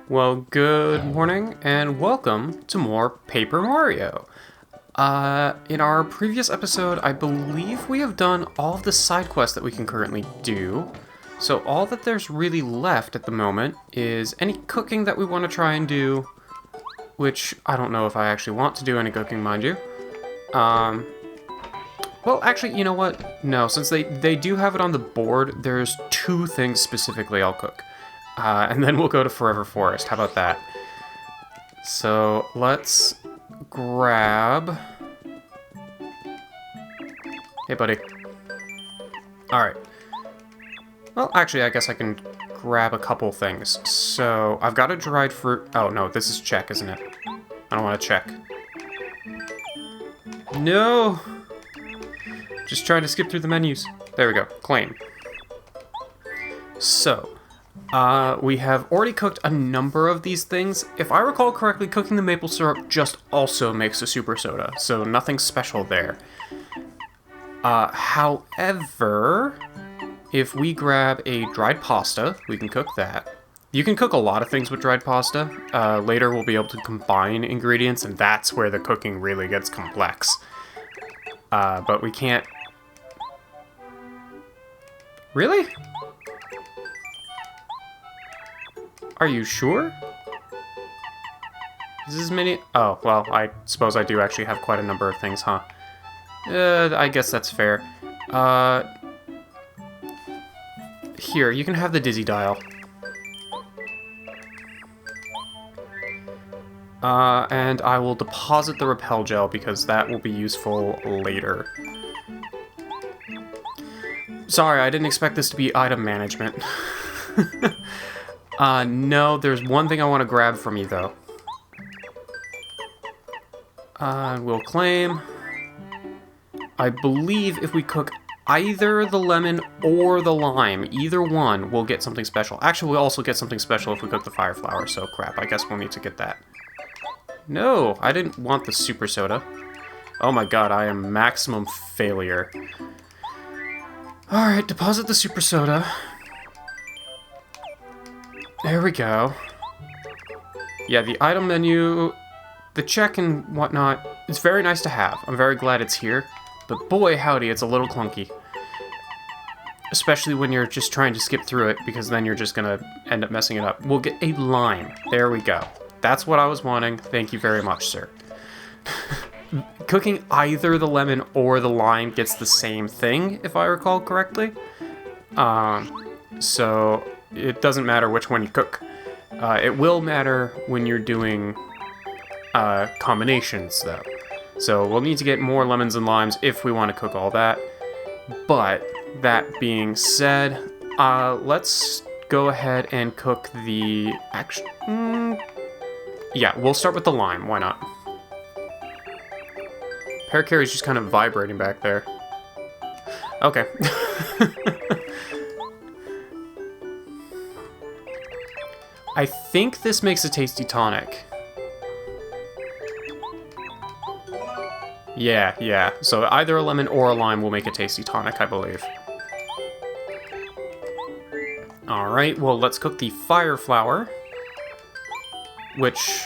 Well, good morning and welcome to more Paper Mario. In our previous episode, I believe we have done all of the side quests that we can currently do. So all that there's really left at the moment is any cooking that we want to try and do, which I don't know if I actually want to do any cooking, mind you. Well, actually, you know what? No, since they do have it on the board, there's two things specifically I'll cook. And then we'll go to Forever Forest. How about that? So let's grab... Hey, buddy. Alright. Well, actually, I guess I can grab a couple things. So, I've got a dried fruit... Oh, no, this is check, isn't it? I don't want to check. No! Just trying to skip through the menus. There we go. Claim. So... we have already cooked a number of these things. If I recall correctly, cooking the maple syrup just also makes a super soda, so nothing special there. However, if we grab a dried pasta, we can cook that. You can cook a lot of things with dried pasta. Later we'll be able to combine ingredients, and that's where the cooking really gets complex. But we can't... Really? Are you sure? Is this many? Oh, well, I suppose I do actually have quite a number of things, huh? I guess that's fair. Here, you can have the dizzy dial. And I will deposit the repel gel because that will be useful later. Sorry, I didn't expect this to be item management. No, there's one thing I want to grab from you, though. We'll claim. I believe if we cook either the lemon or the lime, either one, we'll get something special. Actually, we'll also get something special if we cook the fire flower, so crap, I guess we'll need to get that. No, I didn't want the super soda. Oh my god, I am maximum failure. Alright, deposit the super soda. There we go. Yeah, the item menu, the check and whatnot, it's very nice to have. I'm very glad it's here. But boy, howdy, it's a little clunky. Especially when you're just trying to skip through it, because then you're just gonna end up messing it up. We'll get a lime. There we go. That's what I was wanting. Thank you very much, sir. Cooking either the lemon or the lime gets the same thing, if I recall correctly. So... It doesn't matter which one you cook. It will matter when you're doing combinations, though. So we'll need to get more lemons and limes if we want to cook all that. But, that being said, let's go ahead and cook the... yeah, we'll start with the lime. Why not? Parakarry's just kind of vibrating back there. Okay. I think this makes a tasty tonic. Yeah. So either a lemon or a lime will make a tasty tonic, I believe. Alright, well, let's cook the fire flower, which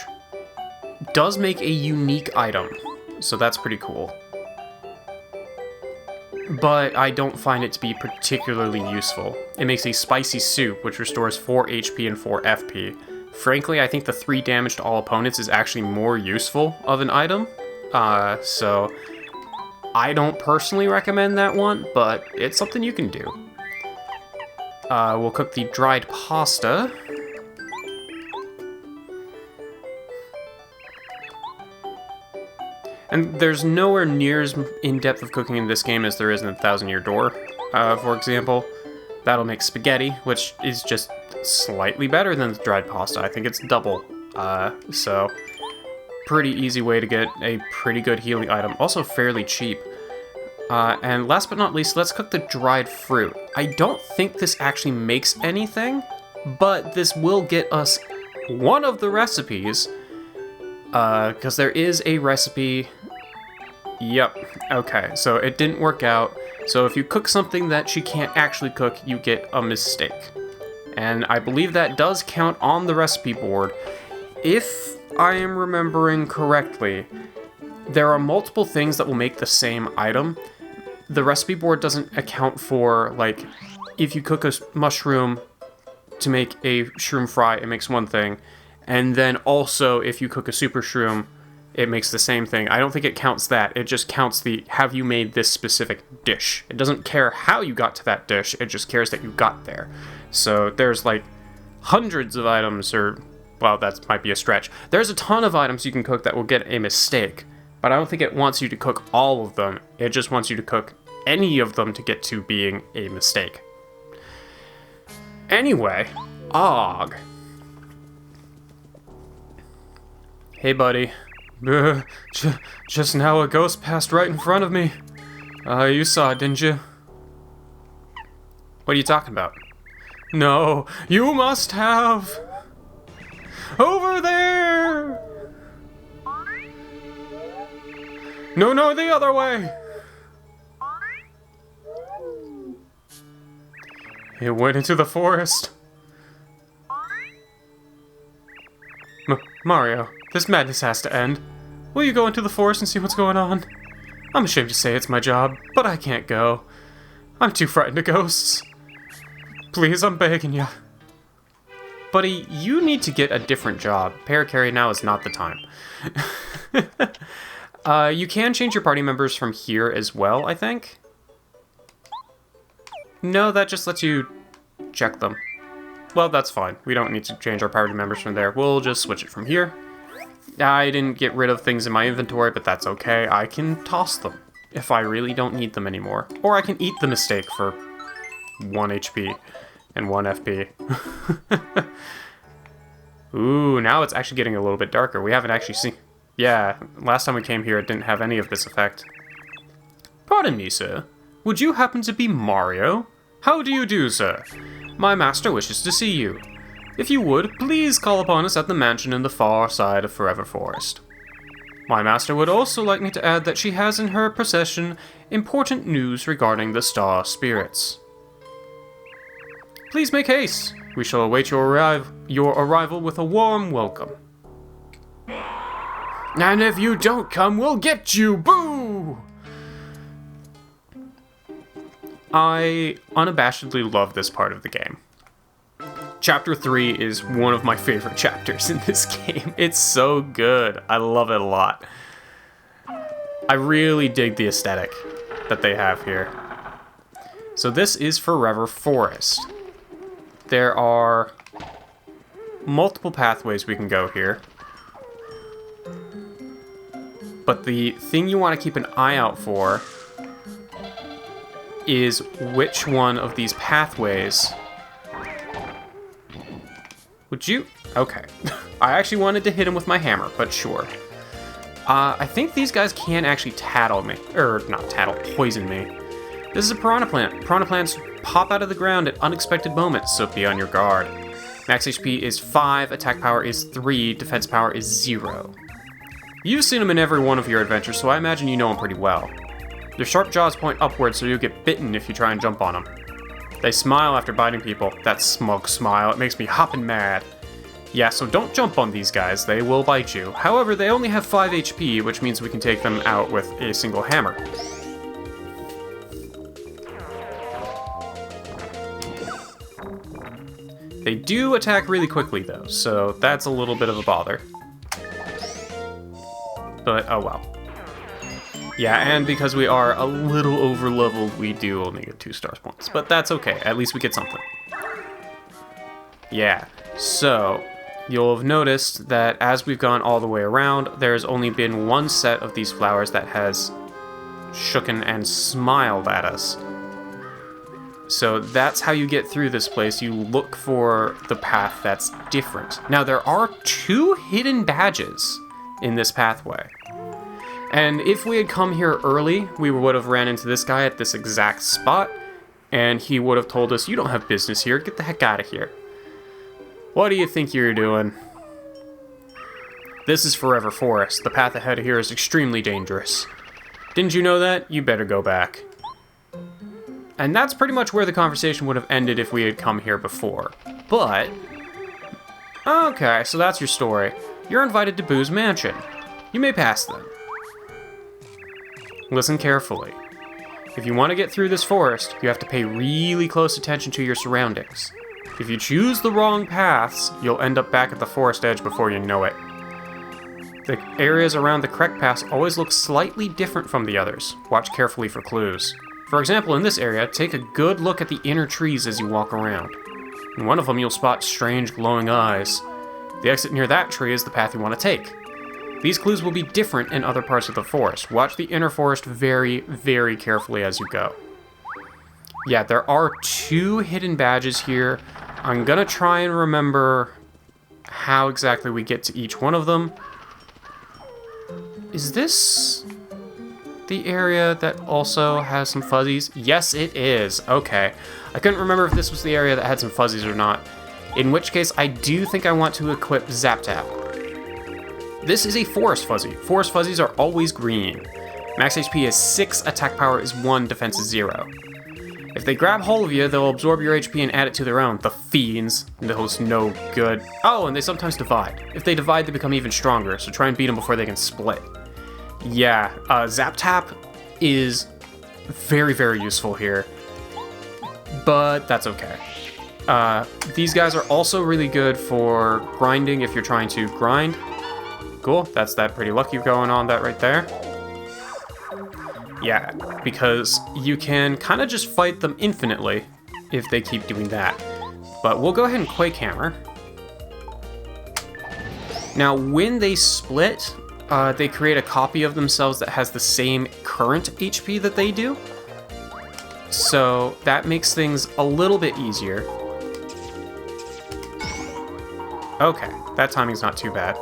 does make a unique item, so that's pretty cool. But I don't find it to be particularly useful. It makes a spicy soup, which restores 4 HP and 4 FP. Frankly, I think the 3 damage to all opponents is actually more useful of an item. So I don't personally recommend that one, but it's something you can do. We'll cook the dried pasta. And there's nowhere near as in-depth of cooking in this game as there is in the Thousand Year Door, for example. That'll make spaghetti, which is just slightly better than the dried pasta. I think it's double. So, pretty easy way to get a pretty good healing item. Also fairly cheap. And last but not least, let's cook the dried fruit. I don't think this actually makes anything, but this will get us one of the recipes. Because there is a recipe... Yep, okay, so it didn't work out. So if you cook something that she can't actually cook, you get a mistake. And I believe that does count on the recipe board. If I am remembering correctly, there are multiple things that will make the same item. The recipe board doesn't account for, like, if you cook a mushroom to make a shroom fry, it makes one thing. And then also, if you cook a super shroom, it makes the same thing. I don't think it counts that. It just counts the, have you made this specific dish? It doesn't care how you got to that dish. It just cares that you got there. So there's like hundreds of items, or, well, that might be a stretch. There's a ton of items you can cook that will get a mistake. But I don't think it wants you to cook all of them. It just wants you to cook any of them to get to being a mistake. Anyway, Og. Hey, buddy. Just now a ghost passed right in front of me. You saw it, didn't you? What are you talking about? No, you must have. Over there! No, the other way! It went into the forest. Mario, this madness has to end. Will you go into the forest and see what's going on? I'm ashamed to say it's my job, but I can't go. I'm too frightened of ghosts. Please, I'm begging you. Buddy, you need to get a different job. Paracarry now is not the time. You can change your party members from here as well, I think. No, that just lets you check them. Well, that's fine. We don't need to change our party members from there. We'll just switch it from here. I didn't get rid of things in my inventory, but that's okay. I can toss them if I really don't need them anymore. Or I can eat the mistake for 1 HP and 1 FP. Ooh, now it's actually getting a little bit darker. We haven't actually seen... Yeah, last time we came here, it didn't have any of this effect. Pardon me, sir. Would you happen to be Mario? How do you do, sir? My master wishes to see you. If you would, please call upon us at the mansion in the far side of Forever Forest. My master would also like me to add that she has in her possession important news regarding the star spirits. Please make haste. We shall await your arrival with a warm welcome. And if you don't come, we'll get you! Boo! I unabashedly love this part of the game. Chapter 3 is one of my favorite chapters in this game. It's so good. I love it a lot. I really dig the aesthetic that they have here. So this is Forever Forest. There are multiple pathways we can go here. But the thing you want to keep an eye out for is which one of these pathways... Would you? Okay. I actually wanted to hit him with my hammer, but sure. I think these guys can actually tattle me. Or, not tattle, poison me. This is a piranha plant. Piranha plants pop out of the ground at unexpected moments, so be on your guard. Max HP is 5, attack power is 3, defense power is 0. You've seen them in every one of your adventures, so I imagine you know them pretty well. Their sharp jaws point upward, so you'll get bitten if you try and jump on them. They smile after biting people. That smug smile, it makes me hoppin' mad. Yeah, so don't jump on these guys, they will bite you. However, they only have 5 HP, which means we can take them out with a single hammer. They do attack really quickly though, so that's a little bit of a bother. But, oh well. Yeah, and because we are a little over-leveled, we do only get 2 star points. But that's okay, at least we get something. Yeah, so you'll have noticed that as we've gone all the way around, there's only been one set of these flowers that has shooken and smiled at us. So that's how you get through this place. You look for the path that's different. Now, there are 2 hidden badges in this pathway. And if we had come here early, we would have ran into this guy at this exact spot, and he would have told us, you don't have business here, get the heck out of here. What do you think you're doing? This is Forever Forest. The path ahead of here is extremely dangerous. Didn't you know that? You better go back. And that's pretty much where the conversation would have ended if we had come here before. But... okay, so that's your story. You're invited to Boo's mansion. You may pass then. Listen carefully. If you want to get through this forest, you have to pay really close attention to your surroundings. If you choose the wrong paths, you'll end up back at the forest edge before you know it. The areas around the correct paths always look slightly different from the others. Watch carefully for clues. For example, in this area, take a good look at the inner trees as you walk around. In one of them, you'll spot strange glowing eyes. The exit near that tree is the path you want to take. These clues will be different in other parts of the forest. Watch the inner forest very, very carefully as you go. Yeah, there are 2 hidden badges here. I'm gonna try and remember how exactly we get to each one of them. Is this the area that also has some fuzzies? Yes, it is. Okay. I couldn't remember if this was the area that had some fuzzies or not. In which case, I do think I want to equip Zap Tap. This is a Forest Fuzzy. Forest Fuzzies are always green. Max HP is 6, attack power is 1, defense is 0. If they grab hold of you, they'll absorb your HP and add it to their own. The fiends. Those no good. Oh, and they sometimes divide. If they divide, they become even stronger, so try and beat them before they can split. Yeah, Zap Tap is very, very useful here. But that's okay. These guys are also really good for grinding if you're trying to grind. Cool, that's that pretty lucky going on that right there. Yeah, because you can kind of just fight them infinitely if they keep doing that. But we'll go ahead and Quake Hammer. Now, when they split, they create a copy of themselves that has the same current HP that they do. So that makes things a little bit easier. Okay, that timing's not too bad.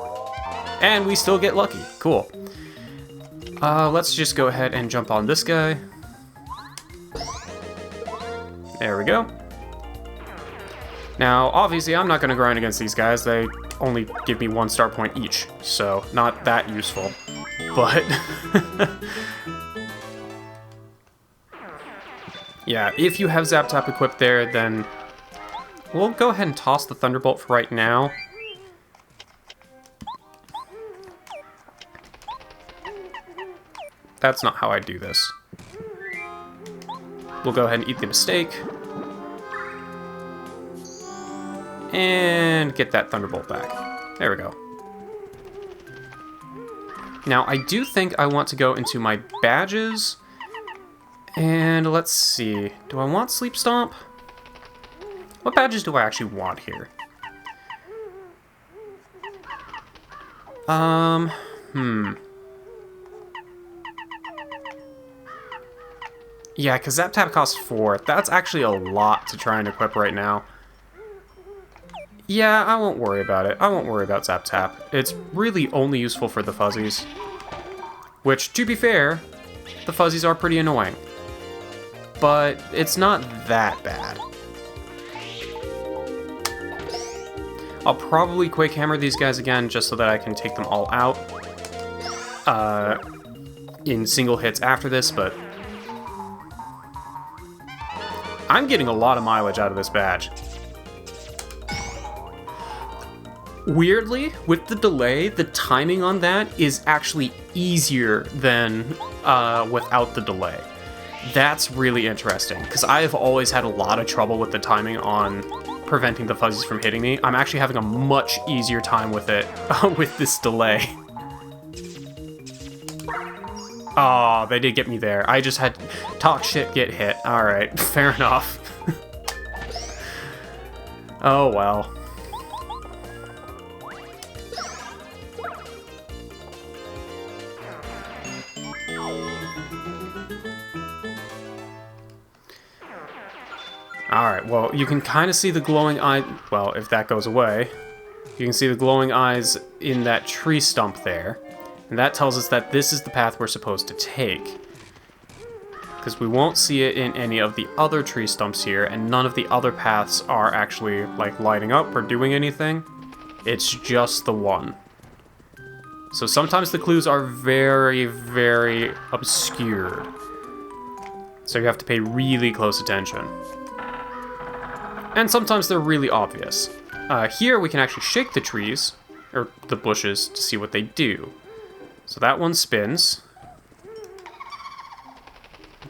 And we still get lucky. Cool. Let's just go ahead and jump on this guy. There we go. Now, obviously, I'm not going to grind against these guys. They only give me 1 star point each, so not that useful. But... yeah, if you have Zap Tap equipped there, then we'll go ahead and toss the Thunderbolt for right now. That's not how I do this. We'll go ahead and eat the mistake. And get that Thunderbolt back. There we go. Now, I do think I want to go into my badges. And let's see. Do I want Sleep Stomp? What badges do I actually want here? Yeah, because Zap Tap costs 4. That's actually a lot to try and equip right now. Yeah, I won't worry about it. I won't worry about Zap Tap. It's really only useful for the fuzzies. Which, to be fair, the fuzzies are pretty annoying. But it's not that bad. I'll probably Quake Hammer these guys again just so that I can take them all out in single hits after this, but I'm getting a lot of mileage out of this badge. Weirdly, with the delay, the timing on that is actually easier than without the delay. That's really interesting, because I have always had a lot of trouble with the timing on preventing the fuzzies from hitting me. I'm actually having a much easier time with it with this delay. Oh, they did get me there. I just had talk shit, get hit. Alright, fair enough. Oh well. Alright, well, you can kind of see the glowing eye... Well, if that goes away, you can see the glowing eyes in that tree stump there. And that tells us that this is the path we're supposed to take. Because we won't see it in any of the other tree stumps here, and none of the other paths are actually, like, lighting up or doing anything. It's just the one. So sometimes the clues are very, very obscured. So you have to pay really close attention. And sometimes they're really obvious. Here we can actually shake the trees, or the bushes, to see what they do. So that one spins.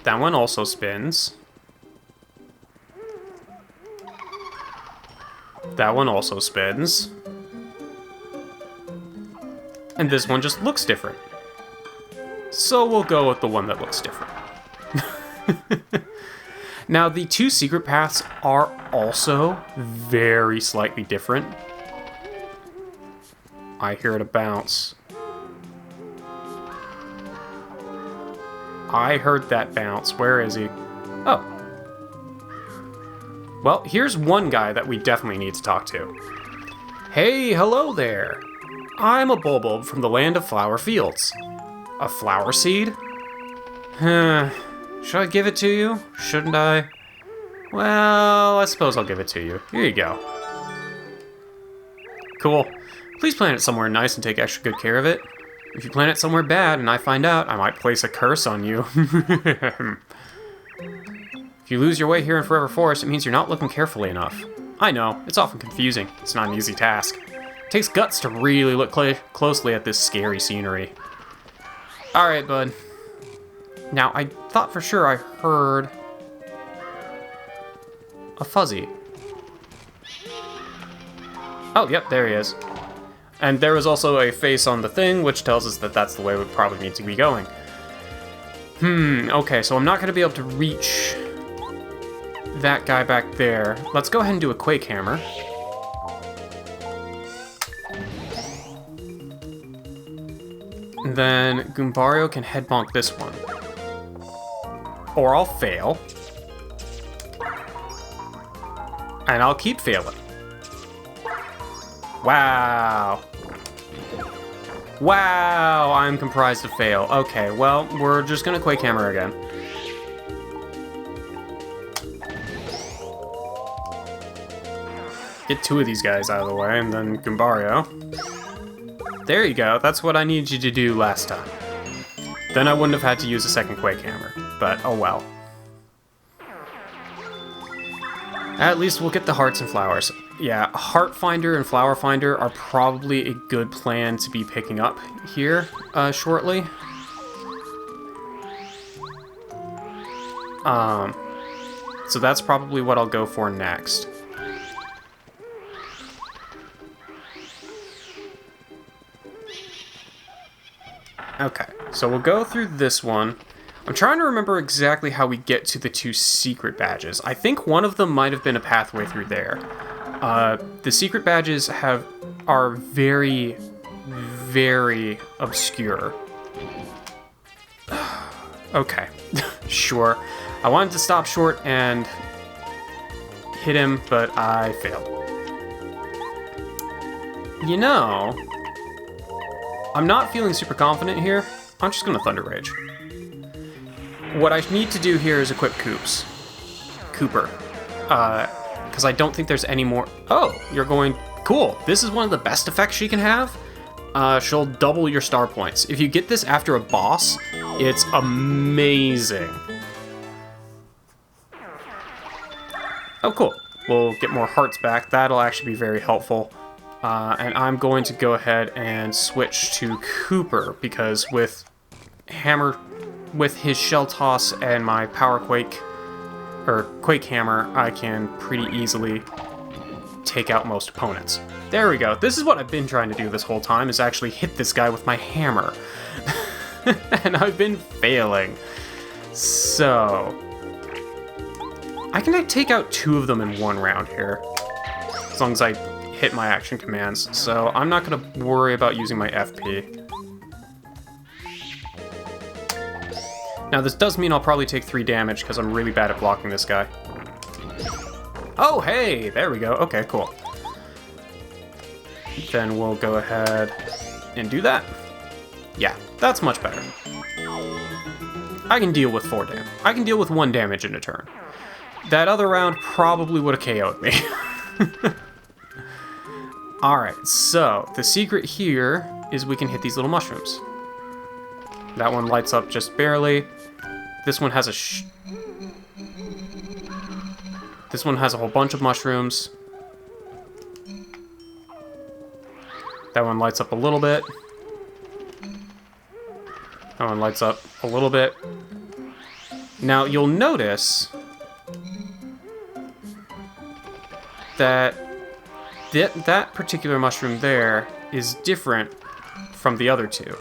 That one also spins. That one also spins. And this one just looks different. So we'll go with the one that looks different. Now, the two secret paths are also very slightly different. I hear it a bounce. I heard that bounce. Where is he? Oh. Well, here's one guy that we definitely need to talk to. Hey, hello there. I'm a Bulbul from the land of flower fields. A flower seed? Should I give it to you? Shouldn't I? Well, I suppose I'll give it to you. Here you go. Cool. Please plant it somewhere nice and take extra good care of it. If you plant it somewhere bad and I find out, I might place a curse on you. If you lose your way here in Forever Forest, it means you're not looking carefully enough. I know, it's often confusing. It's not an easy task. It takes guts to really look closely at this scary scenery. Alright, bud. Now, I thought for sure I heard a fuzzy. Oh, yep, there he is. And there was also a face on the thing, which tells us that that's the way we probably need to be going. Okay, so I'm not going to be able to reach that guy back there. Let's go ahead and do a Quake Hammer. And then Goombario can head bonk this one. Or I'll fail. And I'll keep failing. Wow. Wow, I'm comprised of fail. Okay, well, we're just gonna Quake Hammer again. Get two of these guys out of the way, and then Goombario. There you go, that's what I needed you to do last time. Then I wouldn't have had to use a second Quake Hammer, but oh well. At least we'll get the hearts and flowers. Yeah, Heart Finder and Flower Finder are probably a good plan to be picking up here shortly. So that's probably what I'll go for next. Okay, so we'll go through this one. I'm trying to remember exactly how we get to the two secret badges. I think one of them might have been a pathway through there. The secret badges are very, very obscure. Okay, sure. I wanted to stop short and hit him, but I failed. You know, I'm not feeling super confident here. I'm just gonna Thunder Rage. What I need to do here is equip Cooper. Because I don't think there's any more... Oh, you're going... Cool. This is one of the best effects she can have. She'll double your star points. If you get this after a boss, it's amazing. Oh, cool. We'll get more hearts back. That'll actually be very helpful. And I'm going to go ahead and switch to Cooper, because with his Shell Toss and my Power Quake, or Quake Hammer, I can pretty easily take out most opponents. There we go. This is what I've been trying to do this whole time, is actually hit this guy with my hammer. And I've been failing. So... I can take out two of them in one round here, as long as I hit my action commands. So I'm not going to worry about using my FP. Now, this does mean I'll probably take 3 damage, because I'm really bad at blocking this guy. Oh, hey! There we go. Okay, cool. Then we'll go ahead and do that. Yeah, that's much better. I can deal with 4 damage. I can deal with 1 damage in a turn. That other round probably would have KO'd me. Alright, so the secret here is we can hit these little mushrooms. That one lights up just barely. This one has a This one has a whole bunch of mushrooms. That one lights up a little bit. That one lights up a little bit. Now, you'll notice that that particular mushroom there is different from the other two.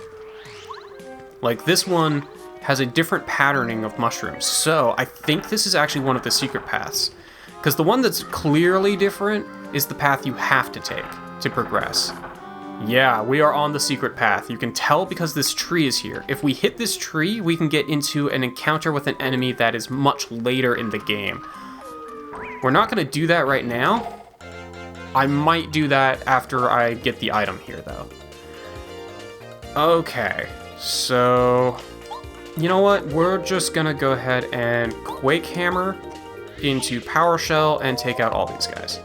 Like, this one has a different patterning of mushrooms. So, I think this is actually one of the secret paths. Because the one that's clearly different is the path you have to take to progress. Yeah, we are on the secret path. You can tell because this tree is here. If we hit this tree, we can get into an encounter with an enemy that is much later in the game. We're not going to do that right now. I might do that after I get the item here, though. Okay, so... You know what? We're just going to go ahead and Quake Hammer into Power Shell and take out all these guys.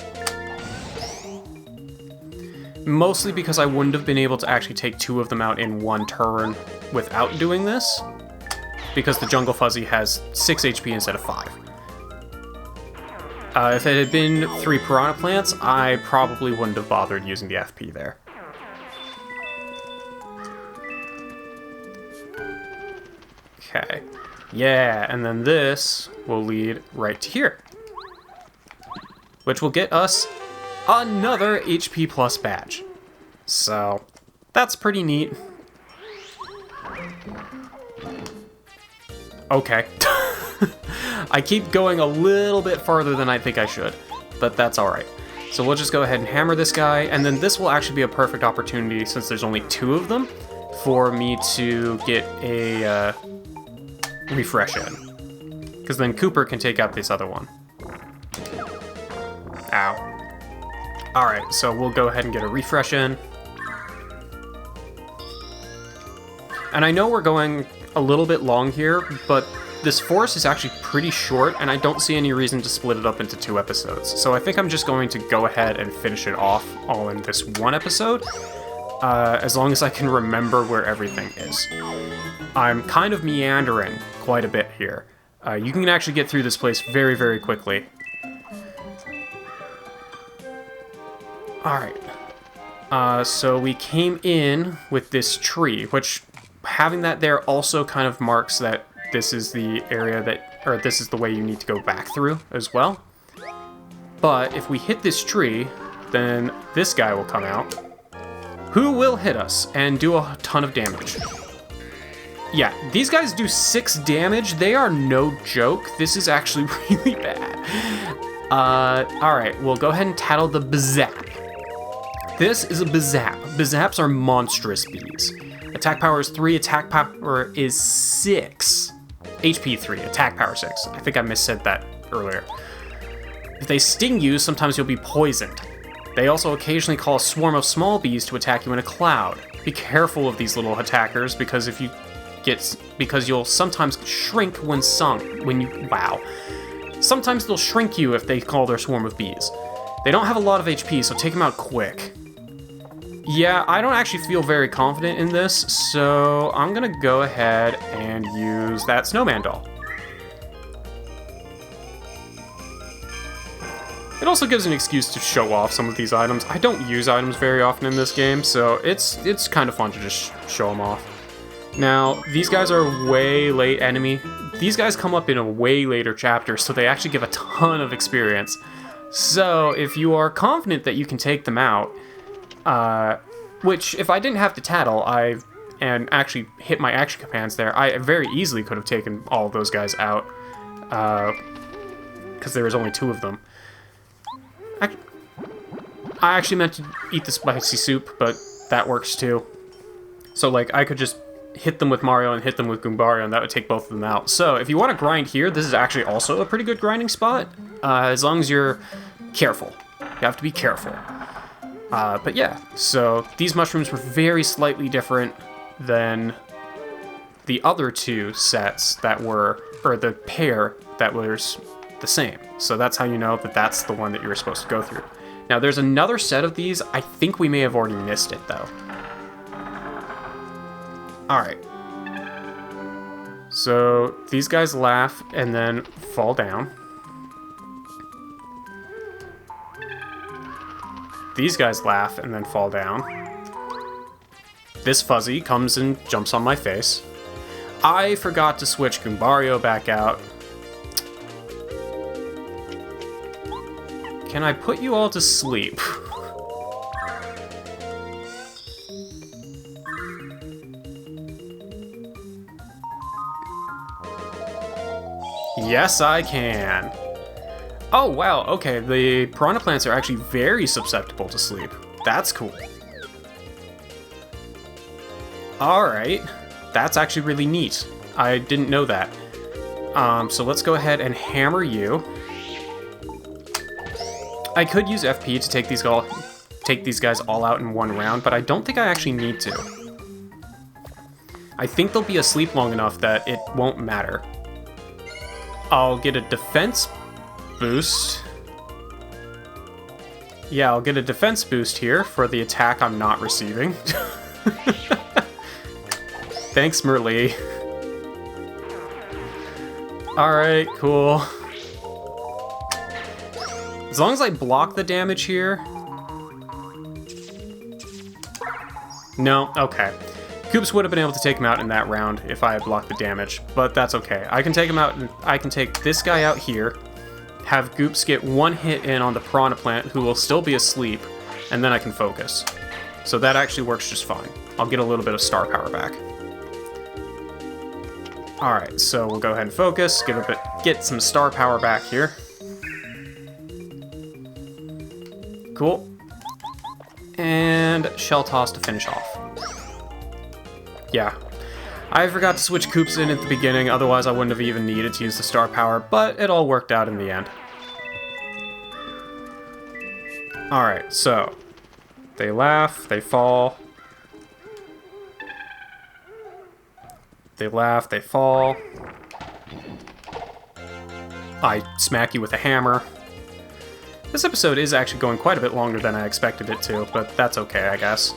Mostly because I wouldn't have been able to actually take 2 of them out in 1 turn without doing this, because the Jungle Fuzzy has 6 HP instead of 5. If it had been 3 Piranha Plants, I probably wouldn't have bothered using the FP there. Okay. Yeah, and then this will lead right to here, which will get us another HP plus badge. So, that's pretty neat. Okay. I keep going a little bit farther than I think I should, but that's alright. So we'll just go ahead and hammer this guy, and then this will actually be a perfect opportunity, since there's only 2 of them, for me to get a refresh in. Because then Cooper can take out this other one. Ow. Alright, so we'll go ahead and get a refresh in. And I know we're going a little bit long here, but this forest is actually pretty short, and I don't see any reason to split it up into 2 episodes. So I think I'm just going to go ahead and finish it off all in this 1 episode, as long as I can remember where everything is. I'm kind of meandering quite a bit here. You can actually get through this place very, very quickly. Alright, so we came in with this tree, which having that there also kind of marks that this is the area that, or this is the way you need to go back through as well. But if we hit this tree, then this guy will come out, who will hit us and do a ton of damage. Yeah, these guys do 6 damage. They are no joke. This is actually really bad. Alright, we'll go ahead and tattle the Bazap. This is a Bazap. Bazaps are monstrous bees. Attack power is 3, attack power is 6. HP 3, attack power 6. I think I missaid that earlier. If they sting you, sometimes you'll be poisoned. They also occasionally call a swarm of small bees to attack you in a cloud. Be careful of these little attackers, because you'll sometimes shrink when sung. Sometimes they'll shrink you if they call their swarm of bees. They don't have a lot of HP, so take them out quick. Yeah, I don't actually feel very confident in this, so I'm gonna go ahead and use that snowman doll. It also gives an excuse to show off some of these items. I don't use items very often in this game, so it's kind of fun to just show them off. Now, these guys are a way late enemy. These guys come up in a way later chapter, so they actually give a ton of experience. So, if you are confident that you can take them out, which, if I didn't have to tattle, and actually hit my action commands there, I very easily could have taken all of those guys out, because there was only 2 of them. I actually meant to eat the spicy soup, but that works too. So, like, I could just hit them with Mario and hit them with Goombario, and that would take both of them out. So, if you want to grind here, this is actually also a pretty good grinding spot, as long as you're careful. You have to be careful. But yeah, so these mushrooms were very slightly different than the other 2 sets that were, or the pair that was the same. So that's how you know that that's the one that you were supposed to go through. Now, there's another set of these. I think we may have already missed it, though. Alright. So, these guys laugh and then fall down. These guys laugh and then fall down. This fuzzy comes and jumps on my face. I forgot to switch Goombario back out. Can I put you all to sleep? Yes, I can. Oh, wow, okay, the piranha plants are actually very susceptible to sleep. That's cool. Alright, that's actually really neat. I didn't know that. So let's go ahead and hammer you. I could use FP to take these guys all out in one round, but I don't think I actually need to. I think they'll be asleep long enough that it won't matter. I'll get a defense boost. Yeah, I'll get a defense boost here for the attack I'm not receiving. Thanks, Merlee. Alright, cool. As long as I block the damage here... No, okay. Koops would have been able to take him out in that round if I had blocked the damage, but that's okay. I can take him out, and I can take this guy out here, have Goops get one hit in on the Piranha Plant, who will still be asleep, and then I can focus. So that actually works just fine. I'll get a little bit of star power back. Alright, so we'll go ahead and focus, get some star power back here. Cool. And Shell Toss to finish off. Yeah, I forgot to switch Koops in at the beginning, otherwise I wouldn't have even needed to use the star power, but it all worked out in the end. Alright, so, they laugh, they fall. They laugh, they fall. I smack you with a hammer. This episode is actually going quite a bit longer than I expected it to, but that's okay, I guess.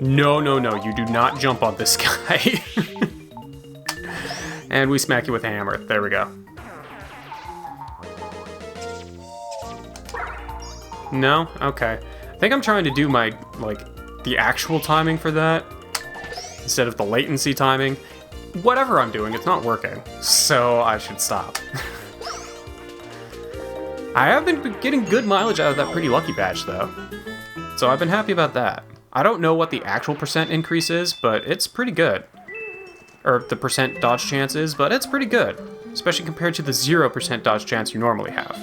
No, no, no, you do not jump on this guy. And we smack you with a hammer. There we go. No? Okay. I think I'm trying to do my, the actual timing for that, instead of the latency timing. Whatever I'm doing, it's not working, so I should stop. I have been getting good mileage out of that Pretty Lucky badge, though. So I've been happy about that. I don't know what the actual percent increase is, but it's pretty good. Or the percent dodge chance is, but it's pretty good. Especially compared to the 0% dodge chance you normally have.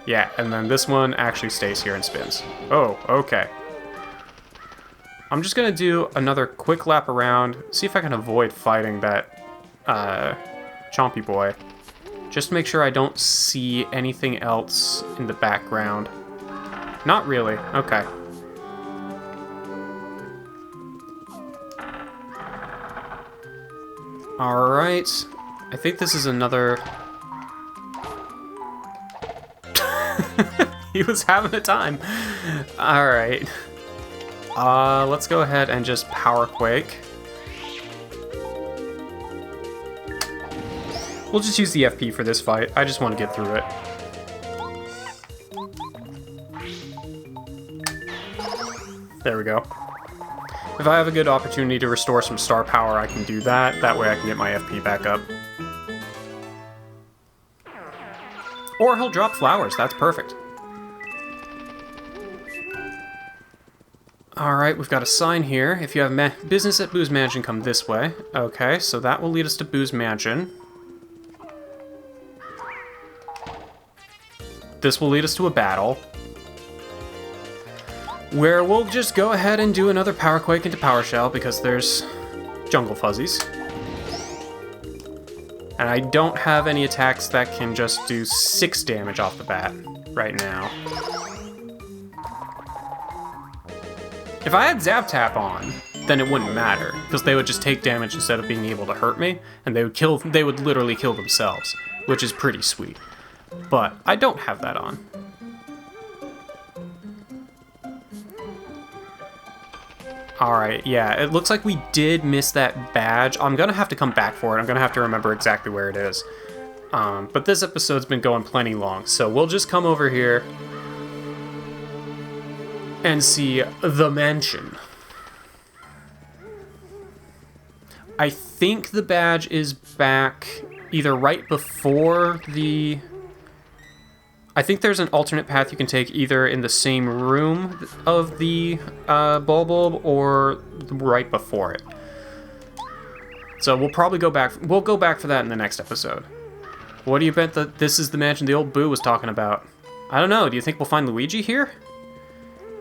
Yeah, and then this one actually stays here and spins. Oh, okay. I'm just gonna do another quick lap around, see if I can avoid fighting that Chompy boy. Just to make sure I don't see anything else in the background. Not really, okay. Alright, I think this is another... He was having a time. Alright. Let's go ahead and just Power Quake. We'll just use the FP for this fight. I just want to get through it. There we go. If I have a good opportunity to restore some star power, I can do that. That way I can get my FP back up. Or he'll drop flowers. That's perfect. Alright, we've got a sign here. If you have business at Boo's Mansion, come this way. Okay, so that will lead us to Boo's Mansion. This will lead us to a battle, where we'll just go ahead and do another Power Quake into Power Shell, because there's Jungle Fuzzies. And I don't have any attacks that can just do 6 damage off the bat right now. If I had Zap Tap on, then it wouldn't matter, because they would just take damage instead of being able to hurt me, and they would literally kill themselves, which is pretty sweet. But I don't have that on. Alright, yeah, it looks like we did miss that badge. I'm gonna have to come back for it. I'm gonna have to remember exactly where it is. But this episode's been going plenty long, so we'll just come over here and see the mansion. I think the badge is back either right before the... I think there's an alternate path you can take either in the same room of the bulb or right before it. So we'll probably go back. We'll go back for that in the next episode. What do you bet that this is the mansion the old Boo was talking about? I don't know. Do you think we'll find Luigi here?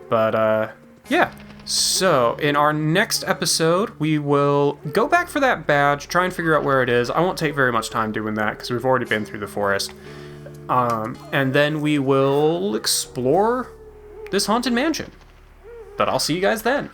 But, yeah. So, in our next episode, we will go back for that badge, try and figure out where it is. I won't take very much time doing that, because we've already been through the forest. And then we will explore this haunted mansion. But I'll see you guys then.